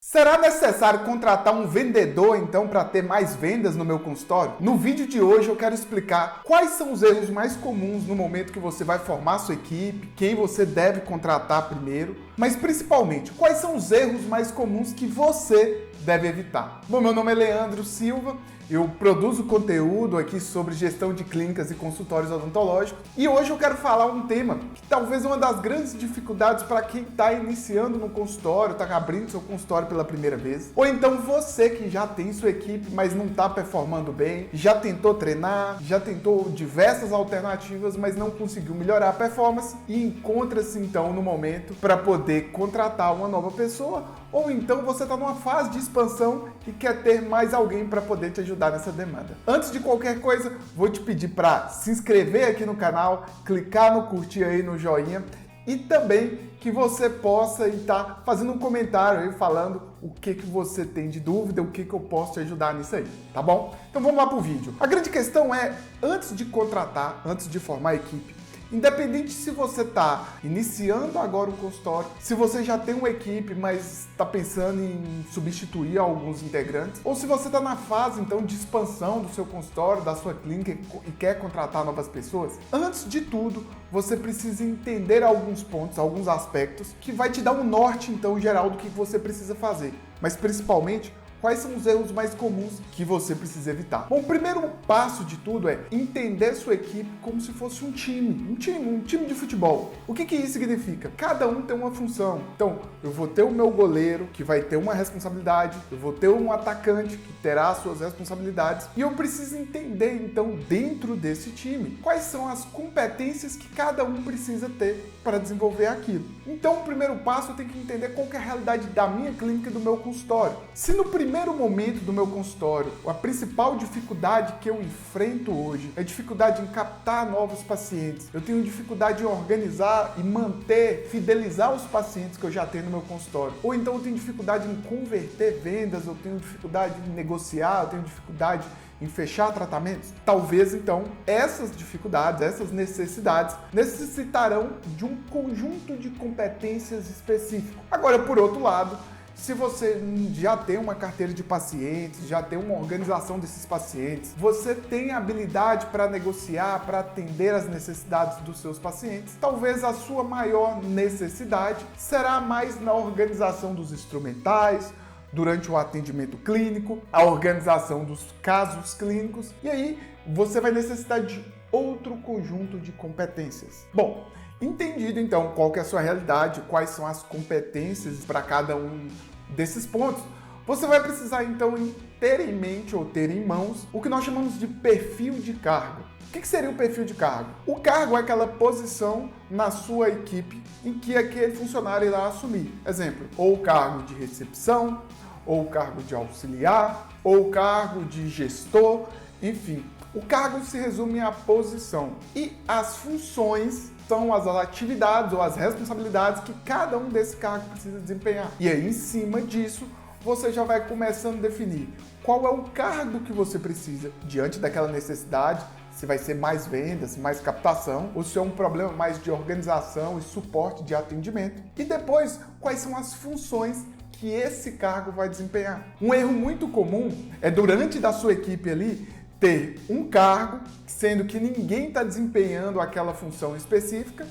Será necessário contratar um vendedor, então, para ter mais vendas no meu consultório? No vídeo de hoje eu quero explicar quais são os erros mais comuns no momento que você vai formar sua equipe, quem você deve contratar primeiro, mas principalmente, quais são os erros mais comuns que você deve evitar. Bom, meu nome é Leandro Silva, eu produzo conteúdo aqui sobre gestão de clínicas e consultórios odontológicos e hoje eu quero falar um tema que talvez é uma das grandes dificuldades para quem está iniciando no consultório, está abrindo seu consultório pela primeira vez, ou então você que já tem sua equipe, mas não está performando bem, já tentou treinar, já tentou diversas alternativas, mas não conseguiu melhorar a performance e encontra-se então no momento para poder contratar uma nova pessoa, ou então você está numa fase de expansão e quer ter mais alguém para poder te ajudar nessa demanda. Antes de qualquer coisa, vou te pedir para se inscrever aqui no canal, clicar no curtir aí, no joinha, e também que você possa estar fazendo um comentário aí falando o que você tem de dúvida, o que eu posso te ajudar nisso aí, tá bom? Então vamos lá pro vídeo. A grande questão é, antes de contratar, antes de formar a equipe, independente se você está iniciando agora um consultório, se você já tem uma equipe, mas está pensando em substituir alguns integrantes, ou se você está na fase então de expansão do seu consultório, da sua clínica e quer contratar novas pessoas, antes de tudo, você precisa entender alguns pontos, alguns aspectos que vai te dar um norte então geral do que você precisa fazer, mas principalmente quais são os erros mais comuns que você precisa evitar? Bom, o primeiro passo de tudo é entender sua equipe como se fosse um time de futebol. O que isso significa? Cada um tem uma função. Então, eu vou ter o meu goleiro, que vai ter uma responsabilidade, eu vou ter um atacante, que terá suas responsabilidades, e eu preciso entender, então, dentro desse time, quais são as competências que cada um precisa ter para desenvolver aquilo. Então, o primeiro passo, eu tenho que entender qual que é a realidade da minha clínica e do meu consultório. Se no primeiro momento do meu consultório, a principal dificuldade que eu enfrento hoje é a dificuldade em captar novos pacientes. Eu tenho dificuldade em organizar e manter, fidelizar os pacientes que eu já tenho no meu consultório. Ou então eu tenho dificuldade em converter vendas, eu tenho dificuldade em negociar, eu tenho dificuldade em fechar tratamentos. Talvez então essas dificuldades, essas necessidades necessitarão de um conjunto de competências específico. Agora, por outro lado, se você já tem uma carteira de pacientes, já tem uma organização desses pacientes, você tem habilidade para negociar, para atender as necessidades dos seus pacientes, talvez a sua maior necessidade será mais na organização dos instrumentais, durante o atendimento clínico, a organização dos casos clínicos, e aí você vai necessitar de outro conjunto de competências. Bom, entendido então qual que é a sua realidade, quais são as competências para cada um desses pontos, você vai precisar então ter em mente ou ter em mãos o que nós chamamos de perfil de cargo. O que seria o perfil de cargo? O cargo é aquela posição na sua equipe em que aquele funcionário irá assumir. Exemplo, ou o cargo de recepção, ou o cargo de auxiliar, ou o cargo de gestor, enfim. O cargo se resume à posição e as funções são as atividades ou as responsabilidades que cada um desse cargo precisa desempenhar. E aí, em cima disso, você já vai começando a definir qual é o cargo que você precisa diante daquela necessidade, se vai ser mais vendas, mais captação, ou se é um problema mais de organização e suporte de atendimento. E depois, quais são as funções que esse cargo vai desempenhar. Um erro muito comum é durante da sua equipe ali ter um cargo, sendo que ninguém está desempenhando aquela função específica,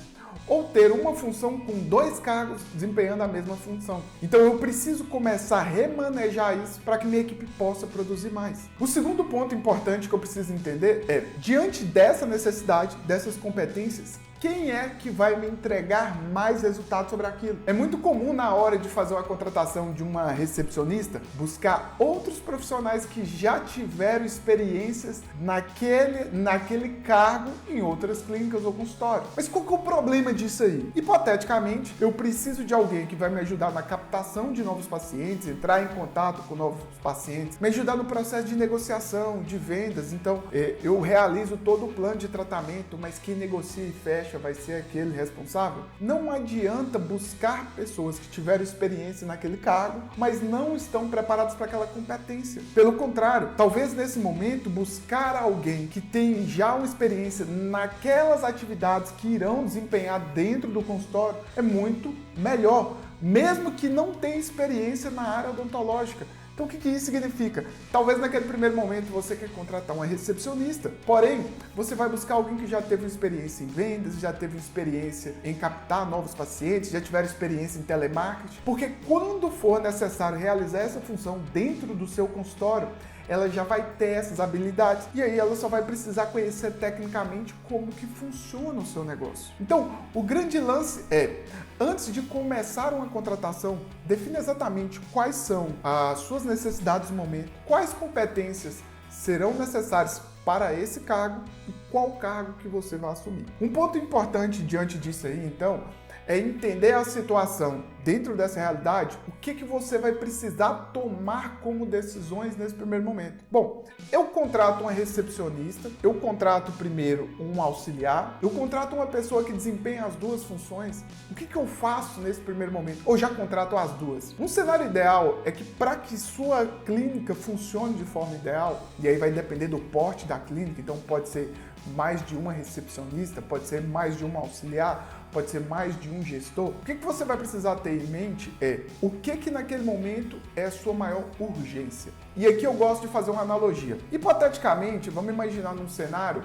ou ter uma função com dois cargos desempenhando a mesma função. Então eu preciso começar a remanejar isso para que minha equipe possa produzir mais. O segundo ponto importante que eu preciso entender é, diante dessa necessidade, dessas competências, quem é que vai me entregar mais resultados sobre aquilo? É muito comum na hora de fazer uma contratação de uma recepcionista buscar outros profissionais que já tiveram experiências naquele cargo em outras clínicas ou consultórios. Mas qual que é o problema disso aí? Hipoteticamente, eu preciso de alguém que vai me ajudar na captação de novos pacientes, entrar em contato com novos pacientes, me ajudar no processo de negociação, de vendas. Então, eu realizo todo o plano de tratamento, mas quem negocia e fecha vai ser aquele responsável. Não adianta buscar pessoas que tiveram experiência naquele cargo, mas não estão preparadas para aquela competência. Pelo contrário, talvez nesse momento buscar alguém que tem já uma experiência naquelas atividades que irão desempenhar dentro do consultório é muito melhor, mesmo que não tenha experiência na área odontológica. Então, o que isso significa? Talvez naquele primeiro momento você quer contratar uma recepcionista, porém, você vai buscar alguém que já teve experiência em vendas, já teve experiência em captar novos pacientes, já tiver experiência em telemarketing, porque quando for necessário realizar essa função dentro do seu consultório, ela já vai ter essas habilidades e aí ela só vai precisar conhecer tecnicamente como que funciona o seu negócio. Então, o grande lance é, antes de começar uma contratação, defina exatamente quais são as suas necessidades no momento, quais competências serão necessárias para esse cargo e qual cargo que você vai assumir. Um ponto importante diante disso aí, então, é entender a situação dentro dessa realidade, o que você vai precisar tomar como decisões nesse primeiro momento. Bom, eu contrato uma recepcionista, eu contrato primeiro um auxiliar, eu contrato uma pessoa que desempenha as duas funções. O que eu faço nesse primeiro momento? Ou já contrato as duas? Um cenário ideal é que para que sua clínica funcione de forma ideal, e aí vai depender do porte da clínica, então pode ser mais de uma recepcionista, pode ser mais de um auxiliar, pode ser mais de um gestor. O que você vai precisar ter em mente é o que naquele momento é a sua maior urgência. E aqui eu gosto de fazer uma analogia. Hipoteticamente, vamos imaginar num cenário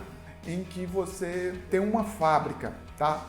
em que você tem uma fábrica, tá?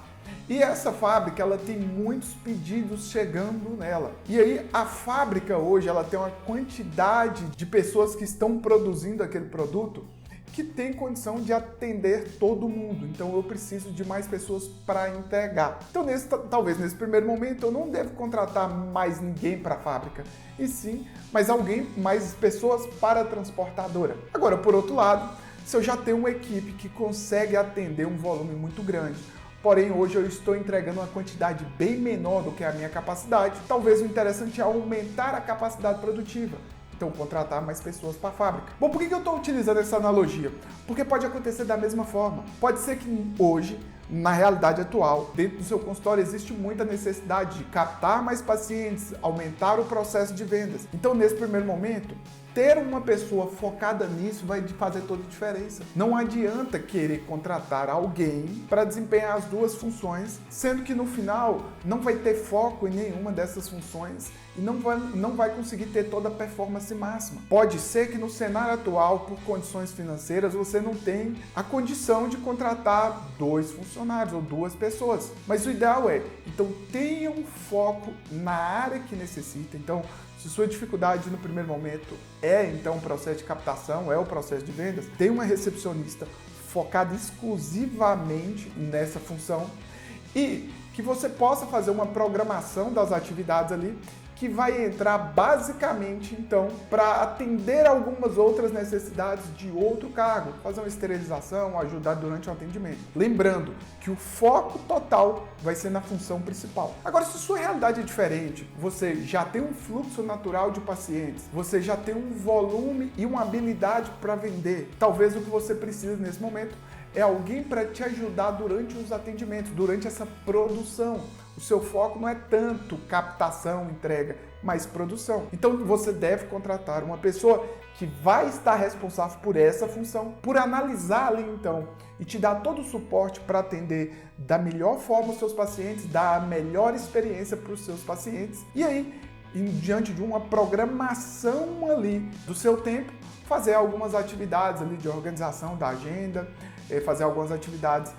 E essa fábrica, ela tem muitos pedidos chegando nela. E aí, a fábrica hoje, ela tem uma quantidade de pessoas que estão produzindo aquele produto que tem condição de atender todo mundo. Então eu preciso de mais pessoas para entregar. Então talvez nesse primeiro momento eu não devo contratar mais ninguém para a fábrica, e sim mais pessoas para a transportadora. Agora, por outro lado, se eu já tenho uma equipe que consegue atender um volume muito grande, porém hoje eu estou entregando uma quantidade bem menor do que a minha capacidade, talvez o interessante é aumentar a capacidade produtiva. Então, contratar mais pessoas para a fábrica. Bom, por que eu estou utilizando essa analogia? Porque pode acontecer da mesma forma. Pode ser que hoje, na realidade atual, dentro do seu consultório existe muita necessidade de captar mais pacientes, aumentar o processo de vendas. Então, nesse primeiro momento, ter uma pessoa focada nisso vai fazer toda a diferença. Não adianta querer contratar alguém para desempenhar as duas funções, sendo que no final não vai ter foco em nenhuma dessas funções e não vai conseguir ter toda a performance máxima. Pode ser que no cenário atual, por condições financeiras, você não tem a condição de contratar 2 funcionários ou 2 pessoas. Mas o ideal é, então, tenha um foco na área que necessita. Então, se sua dificuldade no primeiro momento é, então, o processo de captação, é o processo de vendas, tem uma recepcionista focada exclusivamente nessa função e que você possa fazer uma programação das atividades ali que vai entrar basicamente, então, para atender algumas outras necessidades de outro cargo, fazer uma esterilização, ajudar durante o atendimento. Lembrando que o foco total vai ser na função principal. Agora, se sua realidade é diferente, você já tem um fluxo natural de pacientes, você já tem um volume e uma habilidade para vender, talvez o que você precisa nesse momento é alguém para te ajudar durante os atendimentos, durante essa produção. O seu foco não é tanto captação, entrega, mas produção. Então você deve contratar uma pessoa que vai estar responsável por essa função, por analisar ali então e te dar todo o suporte para atender da melhor forma os seus pacientes, dar a melhor experiência para os seus pacientes. E aí, diante de uma programação ali do seu tempo, fazer algumas atividades ali de organização da agenda, fazer algumas atividades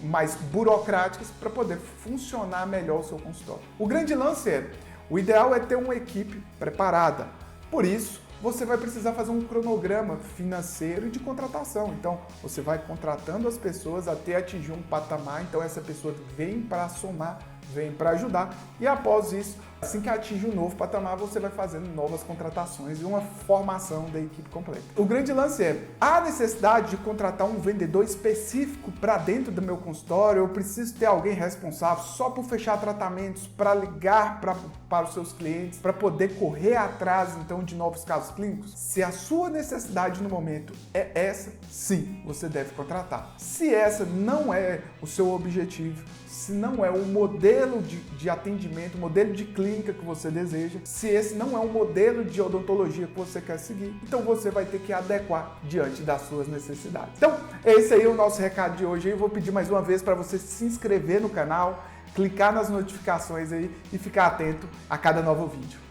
mais burocráticas para poder funcionar melhor o seu consultório. O grande lance é, o ideal é ter uma equipe preparada. Por isso, você vai precisar fazer um cronograma financeiro e de contratação. Então, você vai contratando as pessoas até atingir um patamar. Então, essa pessoa vem para somar, vem para ajudar. E após isso, assim que atinge um novo patamar, você vai fazendo novas contratações e uma formação da equipe completa. O grande lance é, há necessidade de contratar um vendedor específico para dentro do meu consultório? Eu preciso ter alguém responsável só por fechar tratamentos, para ligar para os seus clientes, para poder correr atrás, então, de novos casos clínicos? Se a sua necessidade no momento é essa, sim, você deve contratar. Se essa não é o seu objetivo, se não é o modelo de atendimento, o modelo de clínica que você deseja, se esse não é o modelo de odontologia que você quer seguir, então você vai ter que adequar diante das suas necessidades. Então, esse aí é o nosso recado de hoje. Eu vou pedir mais uma vez para você se inscrever no canal, clicar nas notificações aí e ficar atento a cada novo vídeo.